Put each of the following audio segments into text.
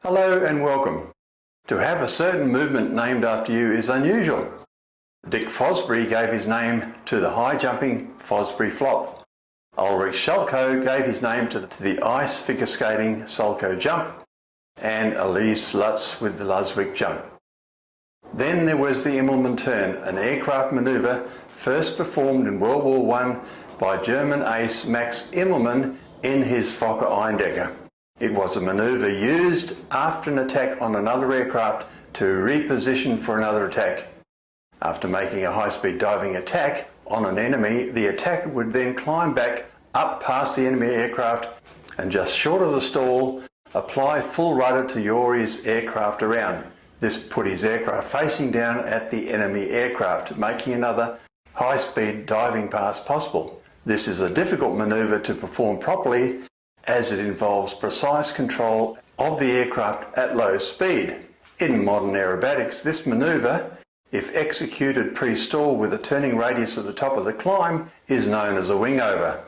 Hello and welcome. To have a certain movement named after you is unusual. Dick Fosbury gave his name to the high-jumping Fosbury Flop. Ulrich Schellko gave his name to the ice figure skating Schellko jump, and Elise Lutz with the Luswig jump. Then there was the Immelmann turn, an aircraft manoeuvre first performed in World War I by German ace Max Immelmann in his Fokker Eindecker. It was a manoeuvre used after an attack on another aircraft to reposition for another attack. After making a high-speed diving attack on an enemy, the attacker would then climb back up past the enemy aircraft and just short of the stall, apply full rudder to yaw his aircraft around. This put his aircraft facing down at the enemy aircraft, making another high-speed diving pass possible. This is a difficult manoeuvre to perform properly, as it involves precise control of the aircraft at low speed. In modern aerobatics, this manoeuvre, if executed pre-stall with a turning radius at the top of the climb, is known as a wingover.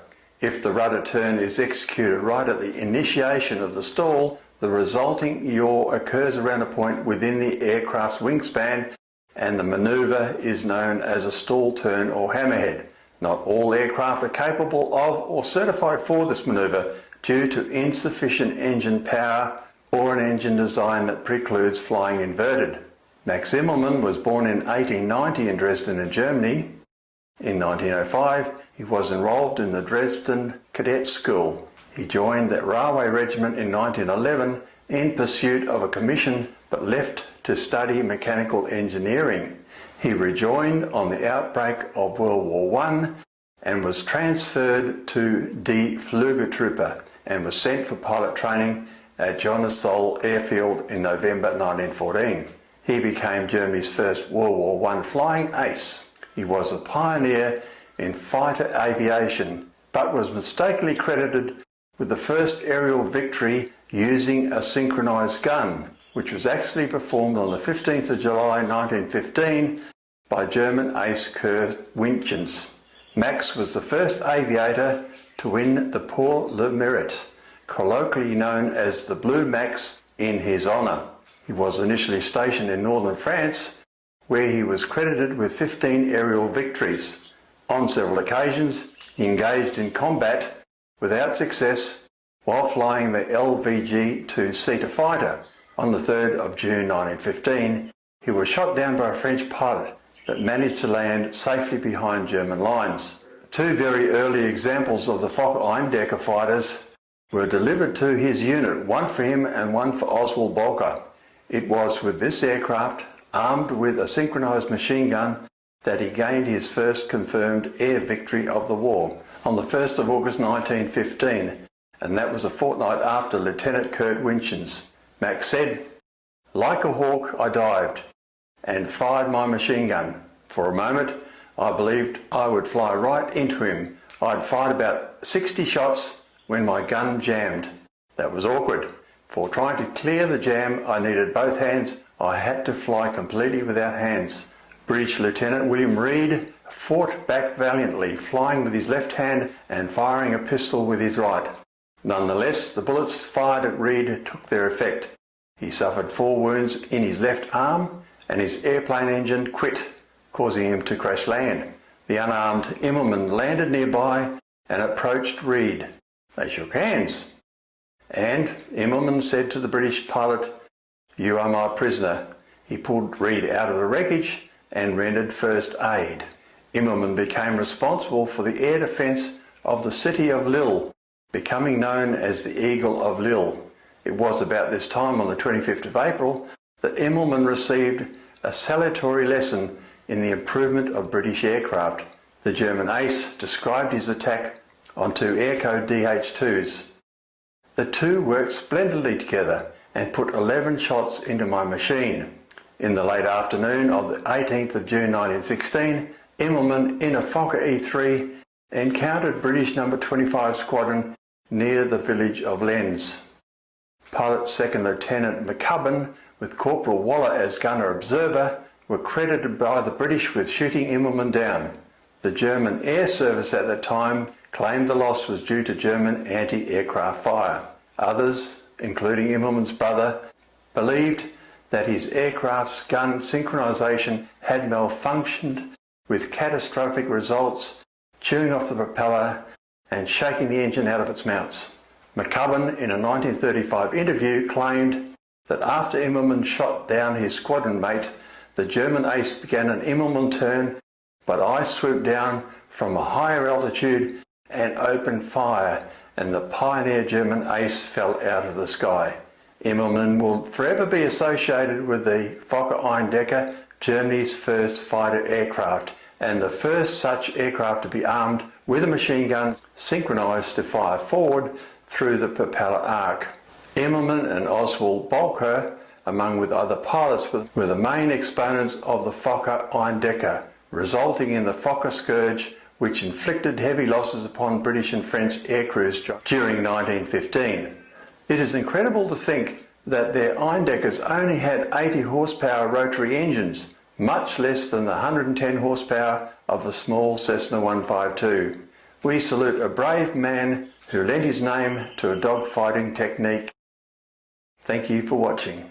If the rudder turn is executed right at the initiation of the stall, the resulting yaw occurs around a point within the aircraft's wingspan, and the manoeuvre is known as a stall turn or hammerhead. Not all aircraft are capable of or certified for this manoeuvre, due to insufficient engine power or an engine design that precludes flying inverted. Max Immelmann was born in 1890 in Dresden in Germany. In 1905, he was enrolled in the Dresden Cadet School. He joined the Railway Regiment in 1911 in pursuit of a commission, but left to study mechanical engineering. He rejoined on the outbreak of World War I and was transferred to Die Fliegertruppe and was sent for pilot training at Johannesthal Airfield in November 1914. He became Germany's first World War I flying ace. He was a pioneer in fighter aviation, but was mistakenly credited with the first aerial victory using a synchronized gun, which was actually performed on the 15th of July 1915 by German ace Kurt Winchens. Max was the first aviator to win the Pour le Mérite, colloquially known as the Blue Max, in his honour. He was initially stationed in northern France, where he was credited with 15 aerial victories. On several occasions, he engaged in combat without success while flying the LVG two-seater fighter. On the 3rd of June 1915, he was shot down by a French pilot, but managed to land safely behind German lines. Two very early examples of the Fokker Eindecker fighters were delivered to his unit, one for him and one for Oswald Bolker. It was with this aircraft, armed with a synchronized machine gun, that he gained his first confirmed air victory of the war on the 1st of August 1915, and that was a fortnight after Lieutenant Kurt Winchens. Max said, "Like a hawk I dived and fired my machine gun. For a moment I believed I would fly right into him. I'd fired about 60 shots when my gun jammed. That was awkward. For trying to clear the jam I needed both hands. I had to fly completely without hands." British Lieutenant William Reid fought back valiantly, flying with his left hand and firing a pistol with his right. Nonetheless, the bullets fired at Reid took their effect. He suffered 4 wounds in his left arm and his airplane engine quit, causing him to crash land. The unarmed Immelmann landed nearby and approached Reid. They shook hands, and Immelmann said to the British pilot, "You are my prisoner." He pulled Reid out of the wreckage and rendered first aid. Immelmann became responsible for the air defence of the city of Lille, becoming known as the Eagle of Lille. It was about this time, on the 25th of April, that Immelmann received a salutary lesson in the improvement of British aircraft. The German ace described his attack on 2 Airco DH-2s. "The two worked splendidly together and put 11 shots into my machine." In the late afternoon of the 18th of June 1916, Immelmann, in a Fokker E-3, encountered British No. 25 Squadron near the village of Lens. Pilot Second Lieutenant McCubbin, with Corporal Waller as gunner observer, were credited by the British with shooting Immelmann down. The German Air Service at that time claimed the loss was due to German anti-aircraft fire. Others, including Immelmann's brother, believed that his aircraft's gun synchronization had malfunctioned, with catastrophic results, chewing off the propeller and shaking the engine out of its mounts. McCubbin, in a 1935 interview, claimed that after Immelmann shot down his squadron mate, the German ace began an Immelmann turn, but I swooped down from a higher altitude and opened fire, and the pioneer German ace fell out of the sky. Immelmann will forever be associated with the Fokker Eindecker, Germany's first fighter aircraft, and the first such aircraft to be armed with a machine gun synchronised to fire forward through the propeller arc. Immelmann and Oswald Bolker, among with other pilots, were the main exponents of the Fokker Eindecker, resulting in the Fokker scourge, which inflicted heavy losses upon British and French aircrews during 1915. It is incredible to think that their Eindeckers only had 80 horsepower rotary engines, much less than the 110 horsepower of the small Cessna 152. We salute a brave man who lent his name to a dogfighting technique. Thank you for watching.